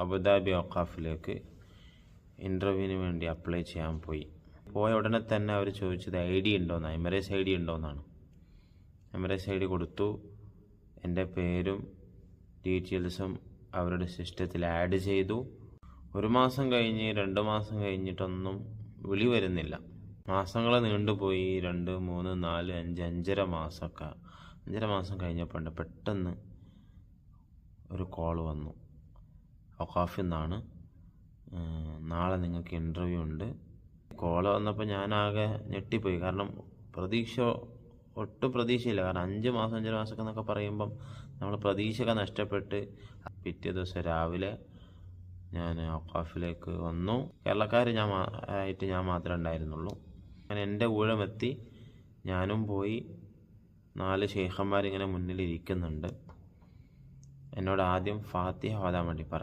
Abu Dhabi ഔഖാഫിലേക്ക് ഇൻ്റർവ്യൂവിന് വേണ്ടി apply ചെയ്യാൻ പോയി. പോയ ഉടനെ തന്നെ അവർ ചോദിച്ചത് ID ഉണ്ടോയെന്നാണ്, എമിറേറ്റ്സ് ID ഉണ്ടോയെന്നാണ്. എമിറേറ്റ്സ് ID കൊടുത്തു. എൻ്റെ പേരും ഡീറ്റെയിൽസും അവരുടെ സിസ്റ്റത്തിൽ ആഡ് ചെയ്തു. 1 മാസം കഴിഞ്ഞ് 2 മാസം കഴിഞ്ഞിട്ടൊന്നും വിളി വരുന്നില്ല. മാസങ്ങൾ നീണ്ടുപോയി. 2, 3, 4, 5, 5.5 മാസമൊക്കെ. 5.5 മാസം കഴിഞ്ഞപ്പോൾ പെട്ടെന്ന് ഒരു കോൾ വന്നു. ഔഖാഫിൽ നിന്നാണ്, നാളെ നിങ്ങൾക്ക് ഇൻ്റർവ്യൂ ഉണ്ട്. കോൾ വന്നപ്പോൾ ഞാനാകെ ഞെട്ടിപ്പോയി. കാരണം ഒട്ടും പ്രതീക്ഷയില്ല. കാരണം 5 മാസം 5.5 മാസമൊക്കെ എന്നൊക്കെ പറയുമ്പം നമ്മൾ പ്രതീക്ഷയൊക്കെ നഷ്ടപ്പെട്ട് പിറ്റേ ദിവസം രാവിലെ ഞാൻ ഔഖാഫിലേക്ക് വന്നു. കേരളക്കാർ ഞാൻ മാത്രമേ ഉണ്ടായിരുന്നുള്ളൂ. അങ്ങനെ എൻ്റെ ഊഴമെത്തി. ഞാനും പോയി. 4 ശൈഖന്മാരിങ്ങനെ മുന്നിലിരിക്കുന്നുണ്ട്. എന്നോട് ആദ്യം ഫാത്തിഹ ഓതാൻ വേണ്ടി പറഞ്ഞു.